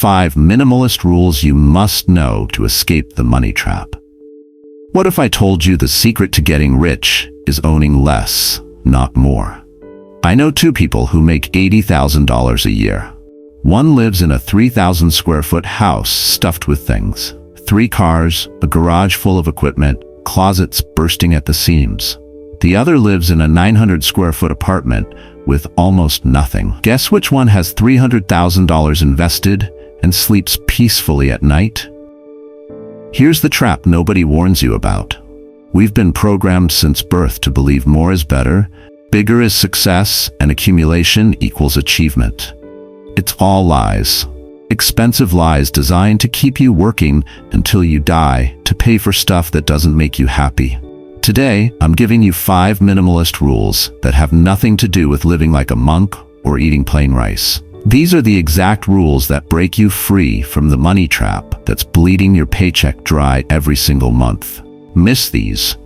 5 minimalist rules you must know to escape the money trap. What if I told you the secret to getting rich is owning less, not more? I know 2 people who make $80,000 a year. One lives in a 3,000 square foot house stuffed with things. 3 cars, a garage full of equipment, closets bursting at the seams. The other lives in a 900 square foot apartment with almost nothing. Guess which one has $300,000 invested and sleeps peacefully at night? Here's the trap nobody warns you about. We've been programmed since birth to believe more is better, bigger is success, and accumulation equals achievement. It's all lies. Expensive lies designed to keep you working until you die to pay for stuff that doesn't make you happy. Today, I'm giving you 5 minimalist rules that have nothing to do with living like a monk or eating plain rice. These are the exact rules that break you free from the money trap that's bleeding your paycheck dry every single month. Miss these,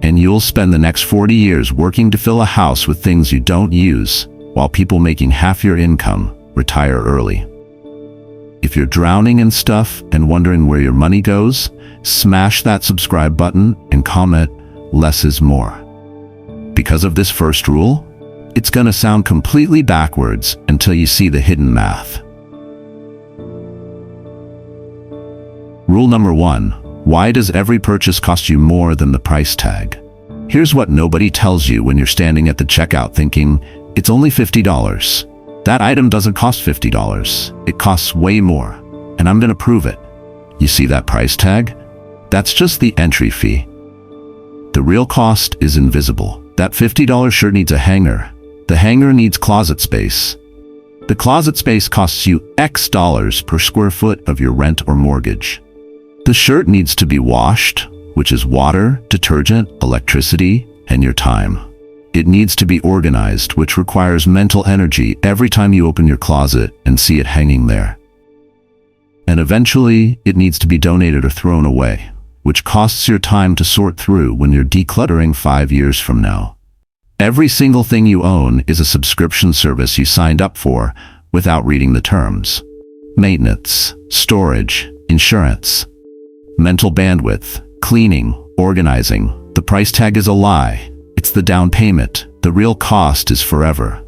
and you'll spend the next 40 years working to fill a house with things you don't use, while people making half your income retire early. If you're drowning in stuff and wondering where your money goes, smash that subscribe button and comment, "Less is more." Because of this first rule, it's gonna sound completely backwards until you see the hidden math. Rule number 1. Why does every purchase cost you more than the price tag? Here's what nobody tells you when you're standing at the checkout thinking, it's only $50. That item doesn't cost $50. It costs way more, and I'm gonna prove it. You see that price tag? That's just the entry fee. The real cost is invisible. That $50 shirt needs a hanger. The hanger needs closet space. The closet space costs you X dollars per square foot of your rent or mortgage. The shirt needs to be washed, which is water, detergent, electricity, and your time. It needs to be organized, which requires mental energy every time you open your closet and see it hanging there. And eventually, it needs to be donated or thrown away, which costs your time to sort through when you're decluttering 5 years from now. Every single thing you own is a subscription service you signed up for without reading the terms. Maintenance, storage, insurance, mental bandwidth, cleaning, organizing. The price tag is a lie. It's the down payment. The real cost is forever.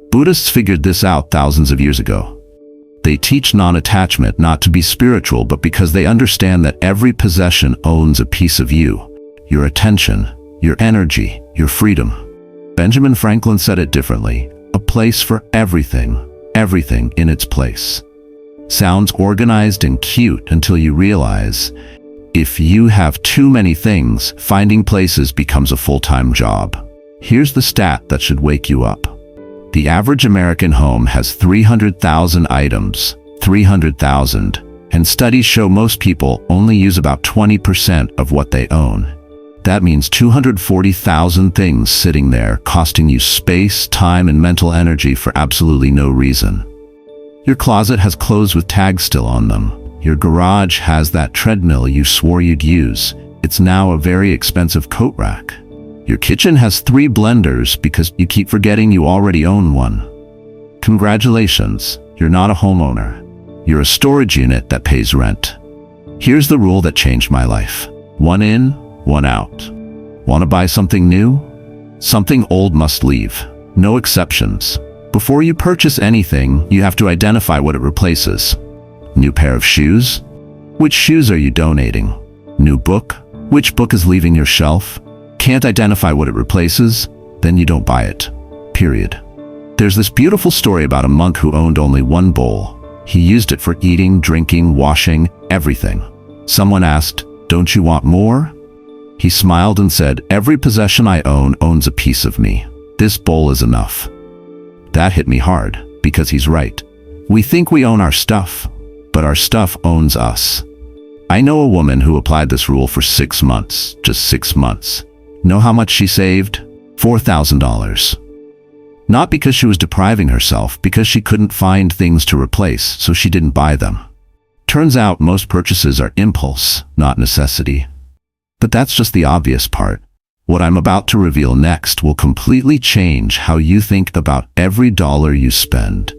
Buddhists figured this out thousands of years ago. They teach non-attachment not to be spiritual, but because they understand that every possession owns a piece of you, your attention, your energy, your freedom. Benjamin Franklin said it differently: a place for everything, everything in its place. Sounds organized and cute until you realize, if you have too many things, finding places becomes a full-time job. Here's the stat that should wake you up. The average American home has 300,000 items, 300,000, and studies show most people only use about 20% of what they own. That means 240,000 things sitting there, costing you space, time, and mental energy for absolutely no reason. Your closet has clothes with tags still on them. Your garage has that treadmill you swore you'd use. It's now a very expensive coat rack. Your kitchen has 3 blenders because you keep forgetting you already own one. Congratulations, you're not a homeowner. You're a storage unit that pays rent. Here's the rule that changed my life. 1 in, 1 out. Want to buy something new? Something old must leave. No exceptions. Before you purchase anything, you have to identify what it replaces. New pair of shoes? Which shoes are you donating? New book? Which book is leaving your shelf? Can't identify what it replaces? Then you don't buy it. Period. There's this beautiful story about a monk who owned only 1 bowl. He used it for eating, drinking, washing, everything. Someone asked, "Don't you want more?" He smiled and said, "Every possession I own owns a piece of me. This bowl is enough." That hit me hard, because he's right. We think we own our stuff, but our stuff owns us. I know a woman who applied this rule for 6 months, just 6 months. Know how much she saved? $4,000. Not because she was depriving herself, because she couldn't find things to replace, so she didn't buy them. Turns out most purchases are impulse, not necessity. But that's just the obvious part. What I'm about to reveal next will completely change how you think about every dollar you spend.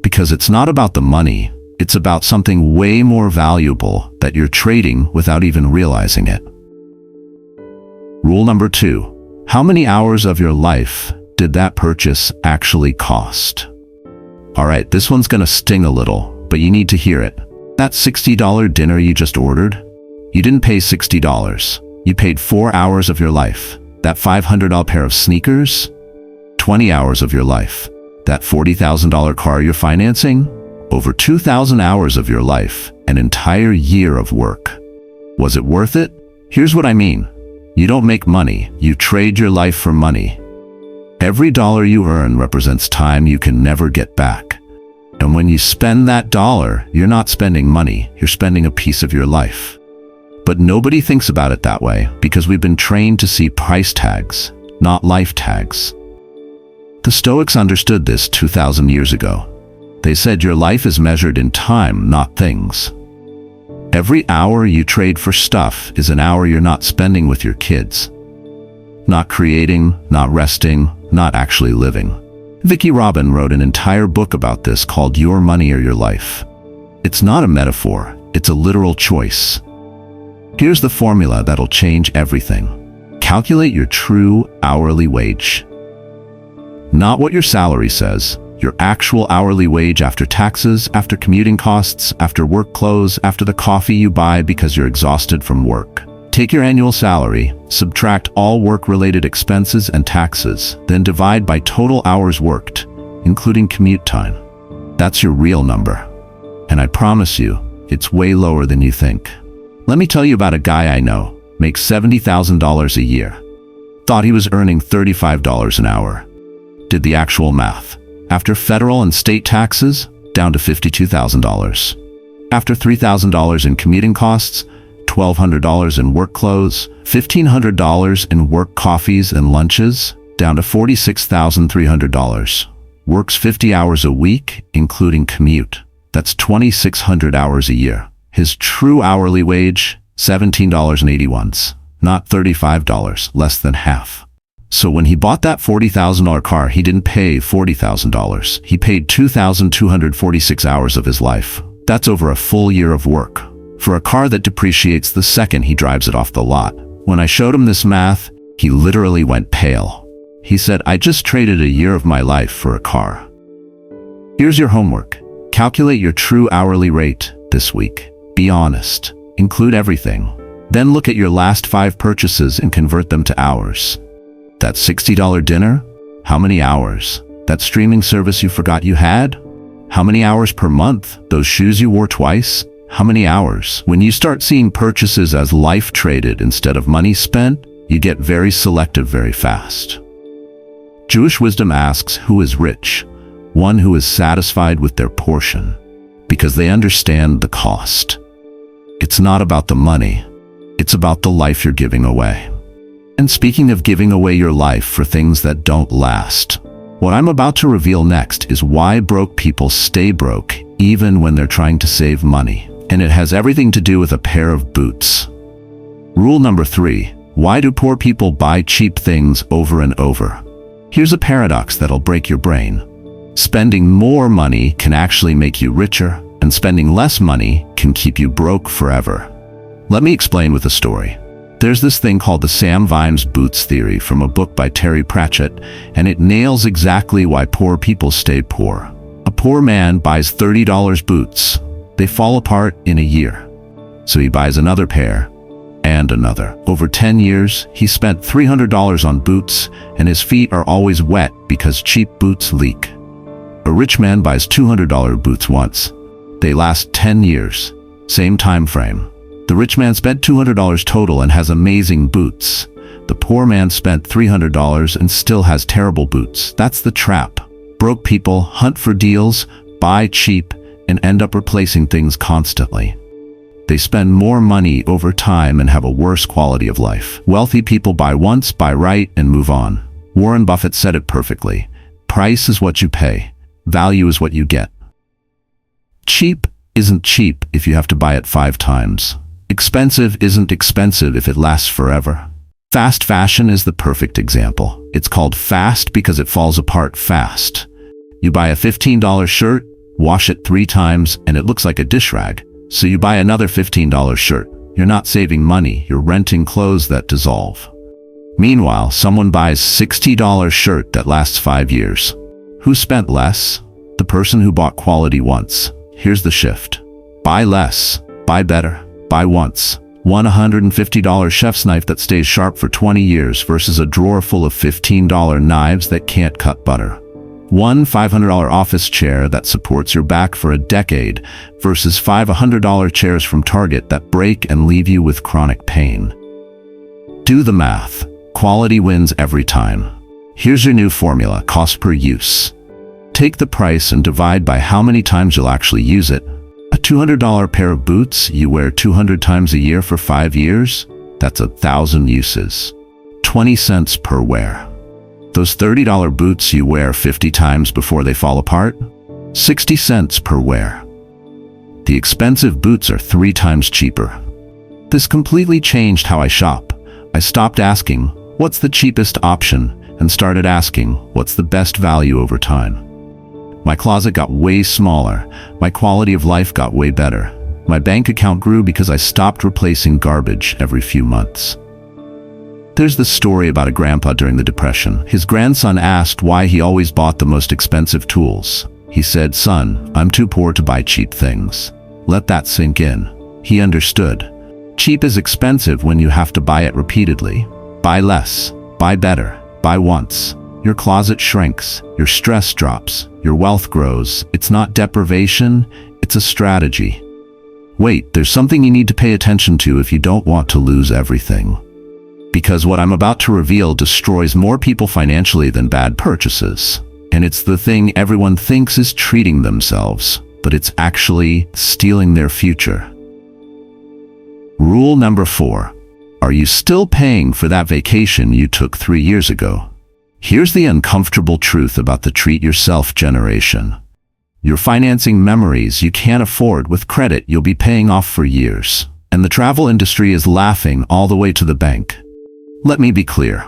Because it's not about the money, It's about something way more valuable that you're trading without even realizing it. Rule number 2. How many hours of your life did that purchase actually cost? Alright, this one's gonna sting a little, but you need to hear it. That $60 dinner you just ordered? You didn't pay $60. You paid 4 hours of your life. That $500 pair of sneakers? 20 hours of your life. That $40,000 car you're financing? Over 2,000 hours of your life, an entire year of work. Was it worth it? Here's what I mean. You don't make money, you trade your life for money. Every dollar you earn represents time you can never get back. And when you spend that dollar, you're not spending money, you're spending a piece of your life. But nobody thinks about it that way because we've been trained to see price tags, not life tags. The Stoics understood this 2,000 years ago. They said your life is measured in time, not things. Every hour you trade for stuff is an hour you're not spending with your kids. Not creating, not resting, not actually living. Vicki Robin wrote an entire book about this called Your Money or Your Life. It's not a metaphor, it's a literal choice. Here's the formula that'll change everything. Calculate your true hourly wage. Not what your salary says, your actual hourly wage after taxes, after commuting costs, after work clothes, after the coffee you buy because you're exhausted from work. Take your annual salary, subtract all work-related expenses and taxes, then divide by total hours worked, including commute time. That's your real number. And I promise you, it's way lower than you think. Let me tell you about a guy I know, makes $70,000 a year. Thought he was earning $35 an hour. Did the actual math. After federal and state taxes, down to $52,000. After $3,000 in commuting costs, $1,200 in work clothes, $1,500 in work coffees and lunches, down to $46,300. Works 50 hours a week, including commute. That's 2,600 hours a year. His true hourly wage, $17.81, not $35, less than half. So when he bought that $40,000 car, he didn't pay $40,000. He paid 2,246 hours of his life. That's over a full year of work. For a car that depreciates the second he drives it off the lot. When I showed him this math, he literally went pale. He said, I just traded a year of my life for a car. Here's your homework. Calculate your true hourly rate this week. Be honest. Include everything. Then look at your last 5 purchases and convert them to hours. That $60 dinner? How many hours? That streaming service you forgot you had? How many hours per month? Those shoes you wore twice? How many hours? When you start seeing purchases as life traded instead of money spent, you get very selective very fast. Jewish wisdom asks, who is rich? One who is satisfied with their portion, because they understand the cost. It's not about the money, it's about the life you're giving away. And speaking of giving away your life for things that don't last, what I'm about to reveal next is why broke people stay broke even when they're trying to save money. And it has everything to do with a pair of boots. Rule number 3. Why do poor people buy cheap things over and over? Here's a paradox that'll break your brain. Spending more money can actually make you richer, and spending less money can keep you broke forever. Let me explain with a story. There's this thing called the Sam Vimes boots theory from a book by Terry Pratchett, and it nails exactly why poor people stay poor. A poor man buys $30 boots. They fall apart in a year. So he buys another pair, and another. Over 10 years, he spent $300 on boots, and his feet are always wet because cheap boots leak. A rich man buys $200 boots once. They last 10 years. Same time frame. The rich man spent $200 total and has amazing boots. The poor man spent $300 and still has terrible boots. That's the trap. Broke people hunt for deals, buy cheap, and end up replacing things constantly. They spend more money over time and have a worse quality of life. Wealthy people buy once, buy right, and move on. Warren Buffett said it perfectly. Price is what you pay. Value is what you get. Cheap isn't cheap if you have to buy it 5 times. Expensive isn't expensive if it lasts forever. Fast fashion is the perfect example. It's called fast because it falls apart fast. You buy a $15 shirt, wash it 3 times, and it looks like a dish rag. So you buy another $15 shirt. You're not saving money, you're renting clothes that dissolve. Meanwhile, someone buys $60 shirt that lasts 5 years. Who spent less? The person who bought quality once. Here's the shift. Buy less, buy better, buy once. One $150 chef's knife that stays sharp for 20 years versus a drawer full of $15 knives that can't cut butter. One $500 office chair that supports your back for a decade versus $500 chairs from Target that break and leave you with chronic pain. Do the math. Quality wins every time. Here's your new formula, cost per use. Take the price and divide by how many times you'll actually use it. A $200 pair of boots you wear 200 times a year for 5 years? That's 1,000 uses. 20 cents per wear. Those $30 boots you wear 50 times before they fall apart? 60 cents per wear. The expensive boots are 3 times cheaper. This completely changed how I shop. I stopped asking, what's the cheapest option, and started asking, what's the best value over time? My closet got way smaller. My quality of life got way better. My bank account grew because I stopped replacing garbage every few months. There's this story about a grandpa during the Depression. His grandson asked why he always bought the most expensive tools. He said, "Son, I'm too poor to buy cheap things." Let that sink in. He understood. Cheap is expensive when you have to buy it repeatedly. Buy less, buy better, buy once. Your closet shrinks, your stress drops, your wealth grows. It's not deprivation, it's a strategy. Wait, there's something you need to pay attention to if you don't want to lose everything. Because what I'm about to reveal destroys more people financially than bad purchases. And it's the thing everyone thinks is treating themselves, but it's actually stealing their future. Rule number 4. Are you still paying for that vacation you took 3 years ago? Here's the uncomfortable truth about the treat yourself generation. You're financing memories you can't afford with credit you'll be paying off for years. And the travel industry is laughing all the way to the bank. Let me be clear.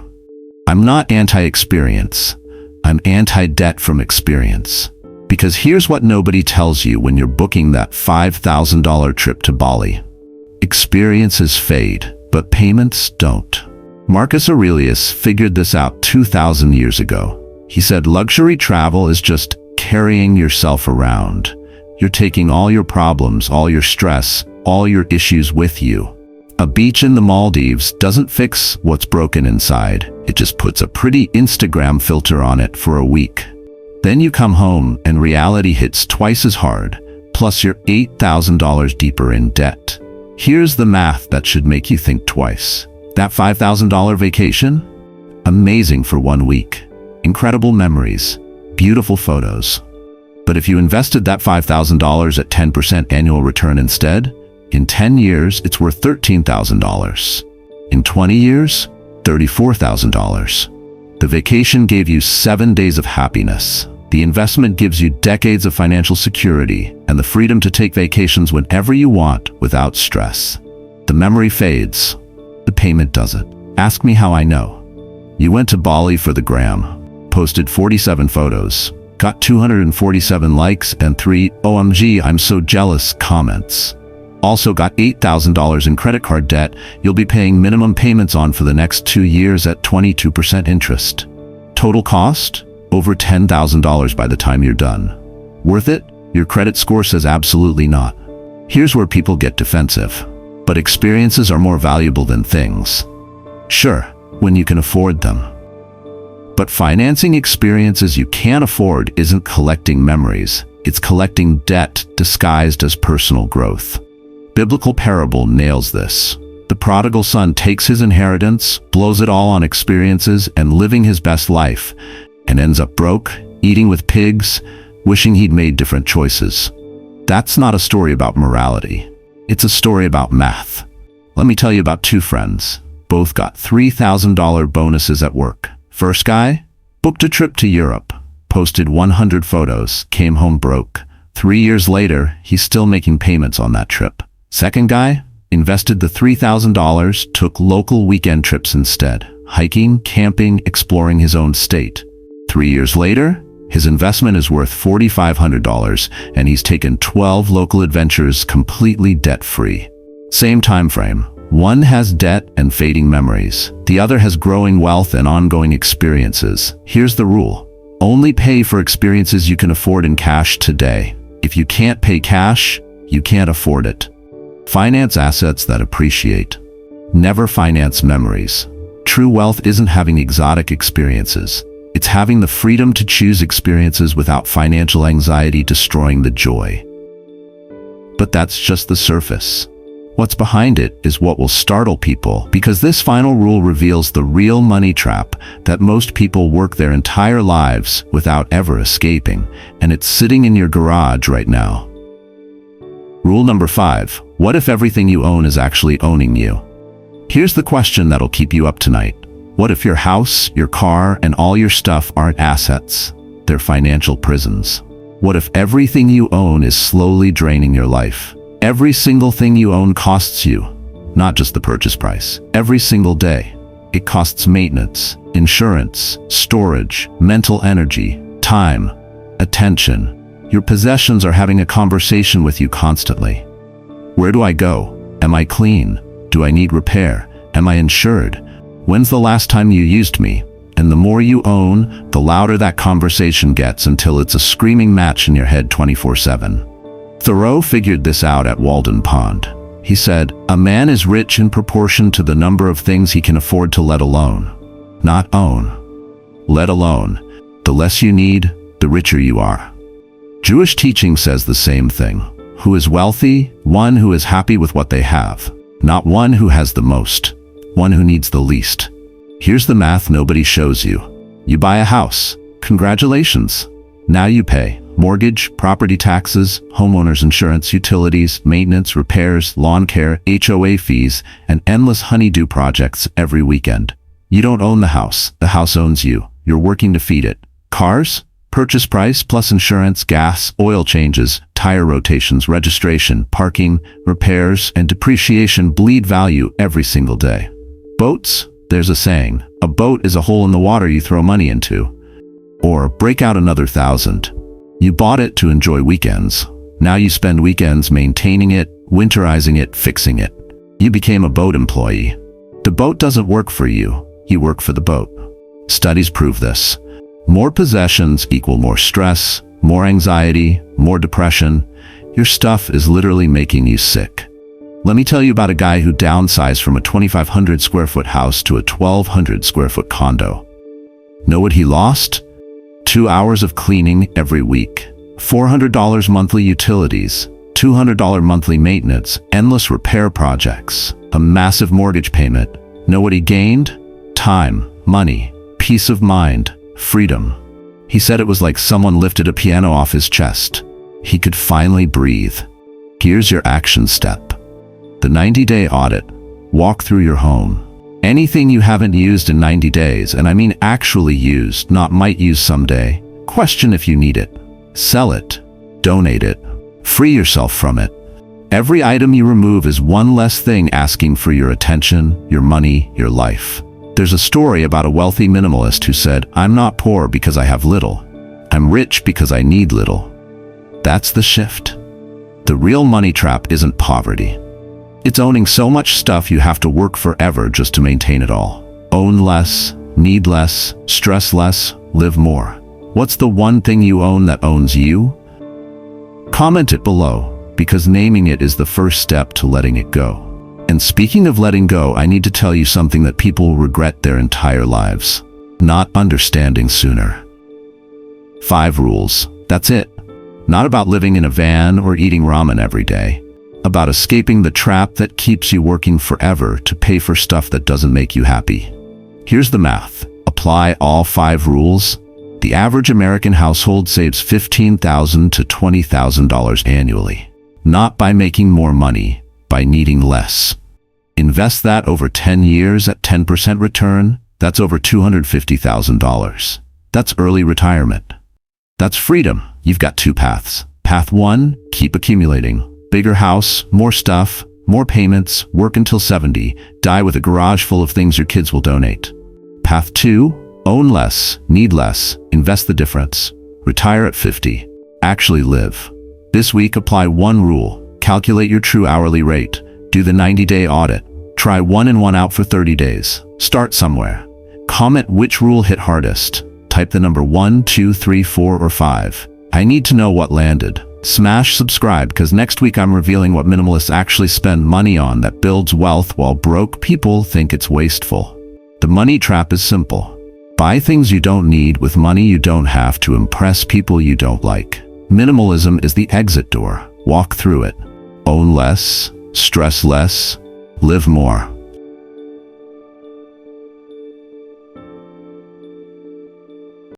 I'm not anti-experience. I'm anti-debt from experience. Because here's what nobody tells you when you're booking that $5,000 trip to Bali. Experiences fade, but payments don't. Marcus Aurelius figured this out 2,000 years ago. He said luxury travel is just carrying yourself around. You're taking all your problems, all your stress, all your issues with you. A beach in the Maldives doesn't fix what's broken inside. It just puts a pretty Instagram filter on it for a week. Then you come home and reality hits twice as hard, plus you're $8,000 deeper in debt. Here's the math that should make you think twice. That $5,000 vacation? Amazing for 1 week. Incredible memories. Beautiful photos. But if you invested that $5,000 at 10% annual return instead, in 10 years, it's worth $13,000. In 20 years, $34,000. The vacation gave you 7 days of happiness. The investment gives you decades of financial security and the freedom to take vacations whenever you want without stress. The memory fades. The payment doesn't. Ask me how I know. You went to Bali for the gram, posted 47 photos, got 247 likes and 3 "OMG, I'm so jealous" comments. Also got $8,000 in credit card debt you'll be paying minimum payments on for the next 2 years at 22% interest. Total cost? Over $10,000 by the time you're done. Worth it? Your credit score says absolutely not. Here's where people get defensive. But experiences are more valuable than things. Sure, when you can afford them. But financing experiences you can't afford isn't collecting memories. It's collecting debt disguised as personal growth. Biblical parable nails this. The prodigal son takes his inheritance, blows it all on experiences and living his best life, and ends up broke, eating with pigs, wishing he'd made different choices. That's not a story about morality. It's a story about math. Let me tell you about 2 friends. Both got $3,000 bonuses at work. First guy, booked a trip to Europe, posted 100 photos, came home broke. 3 years later, he's still making payments on that trip. Second guy, invested the $3,000, took local weekend trips instead, hiking, camping, exploring his own state. 3 years later, His investment is worth $4,500, and he's taken 12 local adventures completely debt-free. Same time frame. One has debt and fading memories. The other has growing wealth and ongoing experiences. Here's the rule. Only pay for experiences you can afford in cash today. If you can't pay cash, you can't afford it. Finance assets that appreciate. Never finance memories. True wealth isn't having exotic experiences. It's having the freedom to choose experiences without financial anxiety destroying the joy. But that's just the surface. What's behind it is what will startle people, because this final rule reveals the real money trap that most people work their entire lives without ever escaping, and it's sitting in your garage right now. Rule number 5. What if everything you own is actually owning you? Here's the question that'll keep you up tonight. What if your house, your car, and all your stuff aren't assets? They're financial prisons. What if everything you own is slowly draining your life? Every single thing you own costs you, not just the purchase price. Every single day. It costs maintenance, insurance, storage, mental energy, time, attention. Your possessions are having a conversation with you constantly. Where do I go? Am I clean? Do I need repair? Am I insured? When's the last time you used me? And the more you own, the louder that conversation gets until it's a screaming match in your head 24/7. Thoreau figured this out at Walden Pond. He said, "A man is rich in proportion to the number of things he can afford to let alone. Not own. Let alone. The less you need, the richer you are." Jewish teaching says the same thing. Who is wealthy? One who is happy with what they have. Not one who has the most. One who needs the least. Here's the math nobody shows you. You buy a house. Congratulations. Now you pay mortgage, property taxes, homeowners insurance, utilities, maintenance, repairs, lawn care, HOA fees, and endless honeydew projects every weekend. You don't own the house owns you. You're working to feed it. Cars? Purchase price plus insurance, gas, oil changes, tire rotations, registration, parking, repairs, and depreciation bleed value every single day. Boats? There's a saying, a boat is a hole in the water you throw money into. Or break out another 1,000. You bought it to enjoy weekends. Now you spend weekends maintaining it, winterizing it, fixing it. You became a boat employee. The boat doesn't work for you. You work for the boat. Studies prove this. More possessions equal more stress, more anxiety, more depression. Your stuff is literally making you sick. Let me tell you about a guy who downsized from a 2,500 square foot house to a 1,200 square foot condo. Know what he lost? 2 hours of cleaning every week, $400 monthly utilities, $200 monthly maintenance, endless repair projects, a massive mortgage payment. Know what he gained? Time, money, peace of mind, freedom. He said it was like someone lifted a piano off his chest. He could finally breathe. Here's your action step. The 90-day audit. Walk through your home. Anything you haven't used in 90 days, and I mean actually used, not might use someday, question if you need it. Sell it. Donate it. Free yourself from it. Every item you remove is one less thing asking for your attention, your money, your life. There's a story about a wealthy minimalist who said, "I'm not poor because I have little. I'm rich because I need little." That's the shift. The real money trap isn't poverty. It's owning so much stuff you have to work forever just to maintain it all. Own less, need less, stress less, live more. What's the one thing you own that owns you? Comment it below, because naming it is the first step to letting it go. And speaking of letting go, I need to tell you something that people will regret their entire lives. Not understanding sooner. 5 rules. That's it. Not about living in a van or eating ramen every day. About escaping the trap that keeps you working forever to pay for stuff that doesn't make you happy. Here's the math. Apply all 5 rules. The average American household saves $15,000 to $20,000 annually. Not by making more money, by needing less. Invest that over 10 years at 10% return. That's over $250,000. That's early retirement. That's freedom. You've got 2 paths. Path 1, keep accumulating. Bigger house, more stuff, more payments, work until 70, die with a garage full of things your kids will donate. Path 2, own less, need less, invest the difference. Retire at 50. Actually live. This week, apply one rule. Calculate your true hourly rate. Do the 90-day audit. Try one in, one out for 30 days. Start somewhere. Comment which rule hit hardest. Type the number 1, 2, 3, 4, or 5. I need to know what landed. Smash subscribe, because next week I'm revealing what minimalists actually spend money on that builds wealth while broke people think it's wasteful. The money trap is simple. Buy things you don't need with money you don't have to impress people you don't like. Minimalism is the exit door. Walk through it. Own less, stress less, live more.